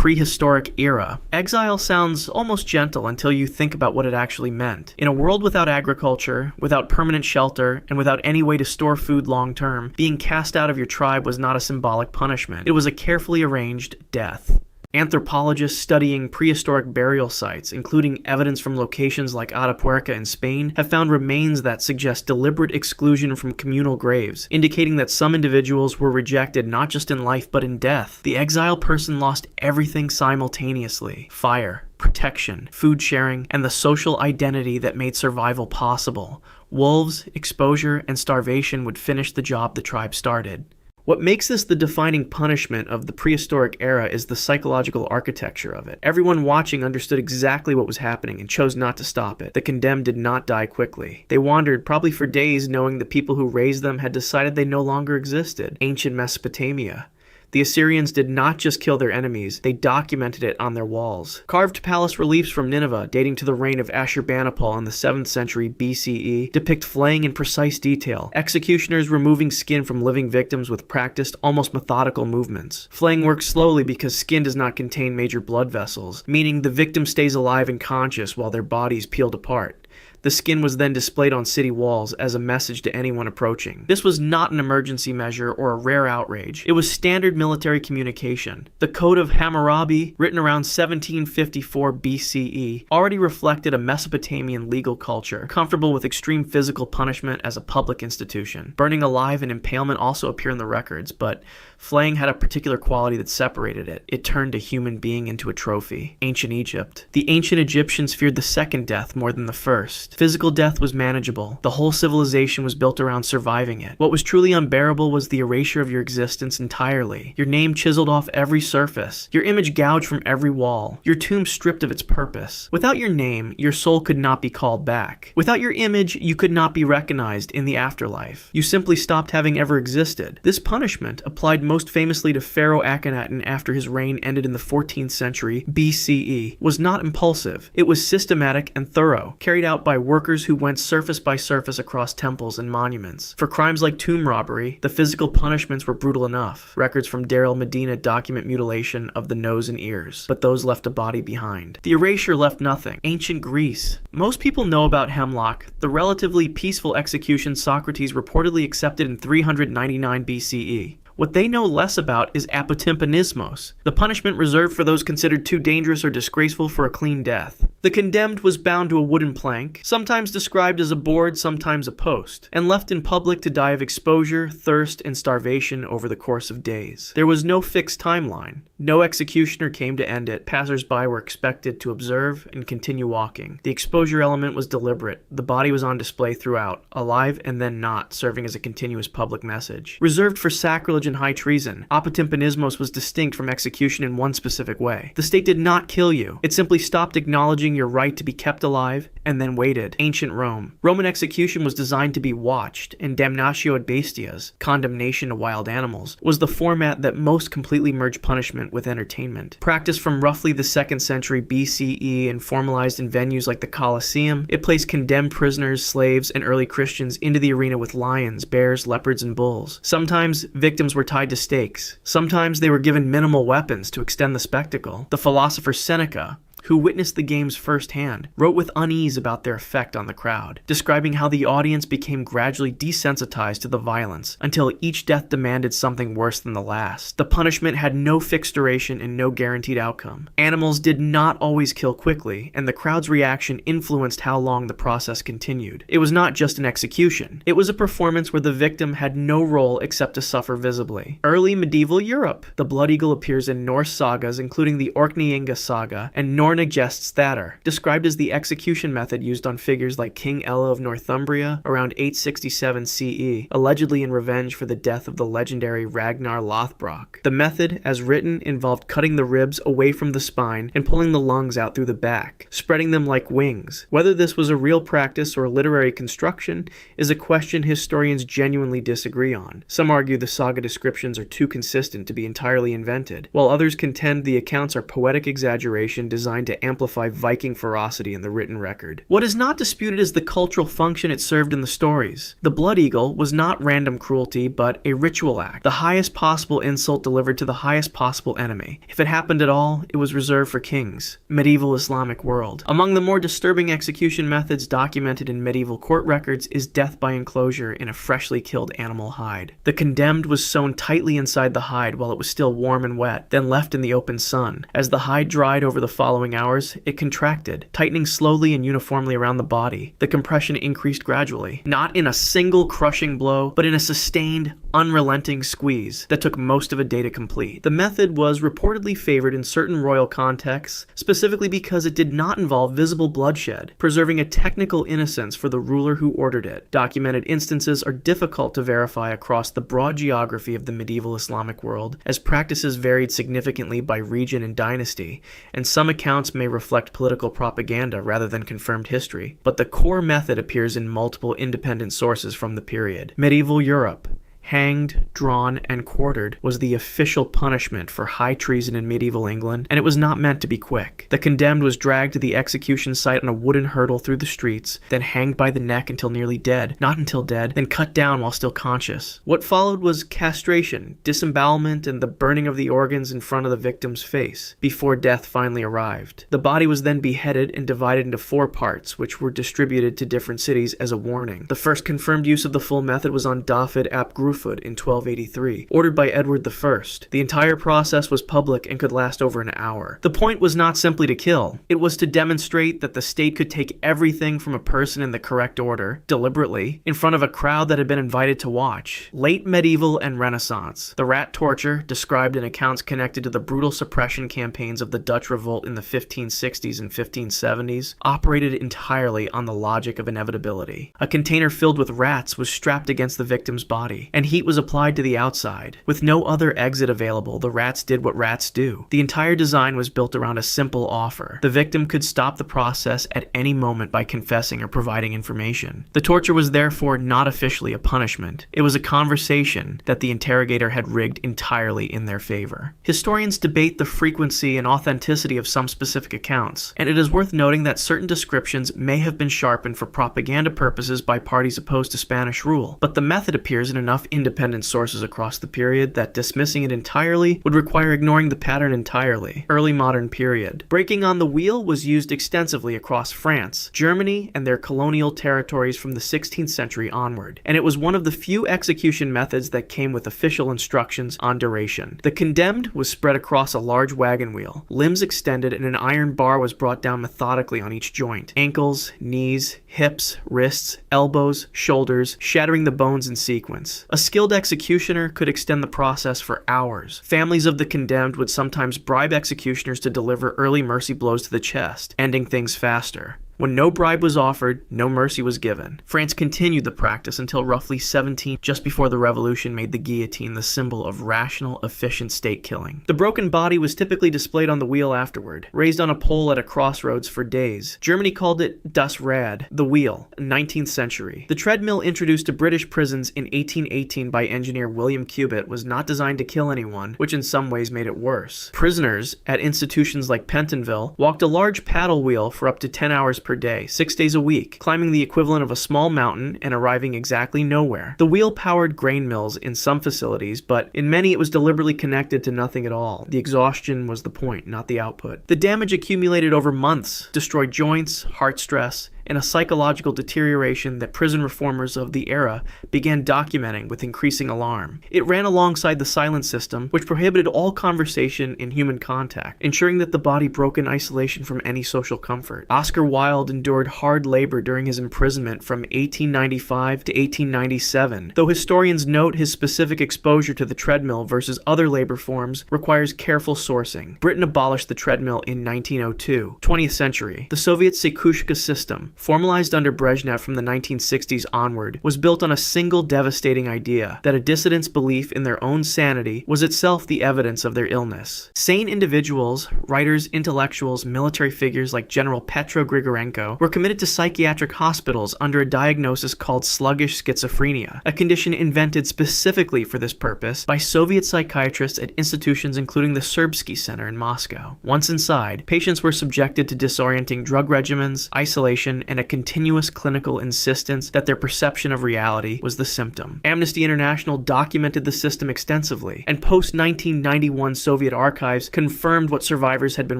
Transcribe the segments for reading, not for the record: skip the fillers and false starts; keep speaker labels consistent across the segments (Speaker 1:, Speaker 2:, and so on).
Speaker 1: prehistoric era. Exile sounds almost gentle until you think about what it actually meant. In a world without agriculture, without permanent shelter, and without any way to store food long term, being cast out of your tribe was not a symbolic punishment. It was a carefully arranged death. Anthropologists studying prehistoric burial sites, including evidence from locations like Atapuerca in Spain, have found remains that suggest deliberate exclusion from communal graves, indicating that some individuals were rejected not just in life but in death. The exile person lost everything simultaneously: fire, protection, food sharing, and the social identity that made survival possible. Wolves, exposure, and starvation would finish the job the tribe started. What makes this the defining punishment of the prehistoric era is the psychological architecture of it. Everyone watching understood exactly what was happening and chose not to stop it. The condemned did not die quickly. They wandered, probably for days, knowing the people who raised them had decided they no longer existed. Ancient Mesopotamia. The Assyrians did not just kill their enemies, they documented it on their walls. Carved palace reliefs from Nineveh, dating to the reign of Ashurbanipal in the 7th century BCE, depict flaying in precise detail, executioners removing skin from living victims with practiced, almost methodical movements. Flaying works slowly because skin does not contain major blood vessels, meaning the victim stays alive and conscious while their body is peeled apart. The skin was then displayed on city walls as a message to anyone approaching. This was not an emergency measure or a rare outrage. It was standard military communication. The Code of Hammurabi, written around 1754 BCE, already reflected a Mesopotamian legal culture, comfortable with extreme physical punishment as a public institution. Burning alive and impalement also appear in the records, but flaying had a particular quality that separated it. It turned a human being into a trophy. Ancient Egypt. The ancient Egyptians feared the second death more than the first. Physical death was manageable. The whole civilization was built around surviving it. What was truly unbearable was the erasure of your existence entirely. Your name chiseled off every surface. Your image gouged from every wall. Your tomb stripped of its purpose. Without your name, your soul could not be called back. Without your image, you could not be recognized in the afterlife. You simply stopped having ever existed. This punishment, applied most famously to Pharaoh Akhenaten after his reign ended in the 14th century BCE, was not impulsive. It was systematic and thorough, carried out by workers who went surface by surface across temples and monuments. For crimes like tomb robbery, the physical punishments were brutal enough. Records from Deir el-Medina document mutilation of the nose and ears, but those left a body behind. The erasure left nothing. Ancient Greece. Most people know about hemlock, the relatively peaceful execution Socrates reportedly accepted in 399 BCE. What they know less about is apotympanismos, the punishment reserved for those considered too dangerous or disgraceful for a clean death. The condemned was bound to a wooden plank, sometimes described as a board, sometimes a post, and left in public to die of exposure, thirst, and starvation over the course of days. There was no fixed timeline. No executioner came to end it. Passers-by were expected to observe and continue walking. The exposure element was deliberate. The body was on display throughout, alive and then not, serving as a continuous public message. Reserved for sacrilege and high treason, apotympanismos was distinct from execution in one specific way. The state did not kill you. It simply stopped acknowledging your right to be kept alive and then waited. Ancient Rome. Roman execution was designed to be watched, and damnatio ad bestias, condemnation to wild animals, was the format that most completely merged punishment with entertainment. Practiced from roughly the 2nd century BCE and formalized in venues like the Colosseum, it placed condemned prisoners, slaves, and early Christians into the arena with lions, bears, leopards, and bulls. Sometimes victims were tied to stakes. Sometimes they were given minimal weapons to extend the spectacle. The philosopher Seneca, who witnessed the games firsthand, wrote with unease about their effect on the crowd, describing how the audience became gradually desensitized to the violence until each death demanded something worse than the last. The punishment had no fixed duration and no guaranteed outcome. Animals did not always kill quickly, and the crowd's reaction influenced how long the process continued. It was not just an execution. It was a performance where the victim had no role except to suffer visibly. Early medieval Europe. The blood eagle appears in Norse sagas, including the Orkneyinga saga and Nornig Gest's Thater, described as the execution method used on figures like King Ella of Northumbria around 867 CE, allegedly in revenge for the death of the legendary Ragnar Lothbrok. The method, as written, involved cutting the ribs away from the spine and pulling the lungs out through the back, spreading them like wings. Whether this was a real practice or a literary construction is a question historians genuinely disagree on. Some argue the saga descriptions are too consistent to be entirely invented, while others contend the accounts are poetic exaggeration designed to amplify Viking ferocity in the written record. What is not disputed is the cultural function it served in the stories. The blood eagle was not random cruelty, but a ritual act, the highest possible insult delivered to the highest possible enemy. If it happened at all, it was reserved for kings. Medieval Islamic world. Among the more disturbing execution methods documented in medieval court records is death by enclosure in a freshly killed animal hide. The condemned was sewn tightly inside the hide while it was still warm and wet, then left in the open sun. As the hide dried over the following hours, it contracted, tightening slowly and uniformly around the body. The compression increased gradually, not in a single crushing blow, but in a sustained, unrelenting squeeze that took most of a day to complete. The method was reportedly favored in certain royal contexts, specifically because it did not involve visible bloodshed, preserving a technical innocence for the ruler who ordered it. Documented instances are difficult to verify across the broad geography of the medieval Islamic world, as practices varied significantly by region and dynasty, and some accounts may reflect political propaganda rather than confirmed history, but the core method appears in multiple independent sources from the period. Medieval Europe. Hanged, drawn, and quartered was the official punishment for high treason in medieval England, and it was not meant to be quick. The condemned was dragged to the execution site on a wooden hurdle through the streets, then hanged by the neck until nearly dead, not until dead, then cut down while still conscious. What followed was castration, disembowelment, and the burning of the organs in front of the victim's face, before death finally arrived. The body was then beheaded and divided into 4 parts, which were distributed to different cities as a warning. The first confirmed use of the full method was on Dafydd ap Gruffudd in 1283, ordered by Edward I. The entire process was public and could last over an hour. The point was not simply to kill. It was to demonstrate that the state could take everything from a person in the correct order, deliberately, in front of a crowd that had been invited to watch. Late medieval and Renaissance. The rat torture, described in accounts connected to the brutal suppression campaigns of the Dutch revolt in the 1560s and 1570s, operated entirely on the logic of inevitability. A container filled with rats was strapped against the victim's body, and heat was applied to the outside. With no other exit available, the rats did what rats do. The entire design was built around a simple offer. The victim could stop the process at any moment by confessing or providing information. The torture was therefore not officially a punishment. It was a conversation that the interrogator had rigged entirely in their favor. Historians debate the frequency and authenticity of some specific accounts, and it is worth noting that certain descriptions may have been sharpened for propaganda purposes by parties opposed to Spanish rule, but the method appears in enough independent sources across the period that dismissing it entirely would require ignoring the pattern entirely. Early modern period. Breaking on the wheel was used extensively across France, Germany, and their colonial territories from the 16th century onward, and it was one of the few execution methods that came with official instructions on duration. The condemned was spread across a large wagon wheel, limbs extended, and an iron bar was brought down methodically on each joint. Ankles, knees, hips, wrists, elbows, shoulders, shattering the bones in sequence. A skilled executioner could extend the process for hours. Families of the condemned would sometimes bribe executioners to deliver early mercy blows to the chest, ending things faster. When no bribe was offered, no mercy was given. France continued the practice until roughly 17, just before the revolution made the guillotine the symbol of rational, efficient state killing. The broken body was typically displayed on the wheel afterward, raised on a pole at a crossroads for days. Germany called it das Rad, the wheel, 19th century. The treadmill introduced to British prisons in 1818 by engineer William Cubitt was not designed to kill anyone, which in some ways made it worse. Prisoners at institutions like Pentonville walked a large paddle wheel for up to 10 hours per day, 6 days a week, climbing the equivalent of a small mountain and arriving exactly nowhere. The wheel powered grain mills in some facilities, but in many it was deliberately connected to nothing at all. The exhaustion was the point, not the output. The damage accumulated over months, destroyed joints, heart stress, and a psychological deterioration that prison reformers of the era began documenting with increasing alarm. It ran alongside the silent system, which prohibited all conversation and human contact, ensuring that the body broke in isolation from any social comfort. Oscar Wilde endured hard labor during his imprisonment from 1895 to 1897, though historians note his specific exposure to the treadmill versus other labor forms requires careful sourcing. Britain abolished the treadmill in 1902, 20th century. The Soviet Sekushka system, formalized under Brezhnev from the 1960s onward, was built on a single devastating idea that a dissident's belief in their own sanity was itself the evidence of their illness. Sane individuals, writers, intellectuals, military figures like General Petro Grigorenko were committed to psychiatric hospitals under a diagnosis called sluggish schizophrenia, a condition invented specifically for this purpose by Soviet psychiatrists at institutions including the Serbsky Center in Moscow. Once inside, patients were subjected to disorienting drug regimens, isolation, and a continuous clinical insistence that their perception of reality was the symptom. Amnesty International documented the system extensively, and post-1991 Soviet archives confirmed what survivors had been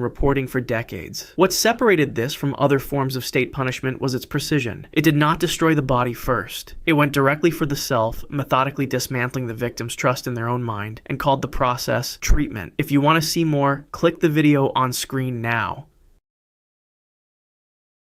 Speaker 1: reporting for decades. What separated this from other forms of state punishment was its precision. It did not destroy the body first. It went directly for the self, methodically dismantling the victim's trust in their own mind, and called the process treatment. If you want to see more, click the video on screen now.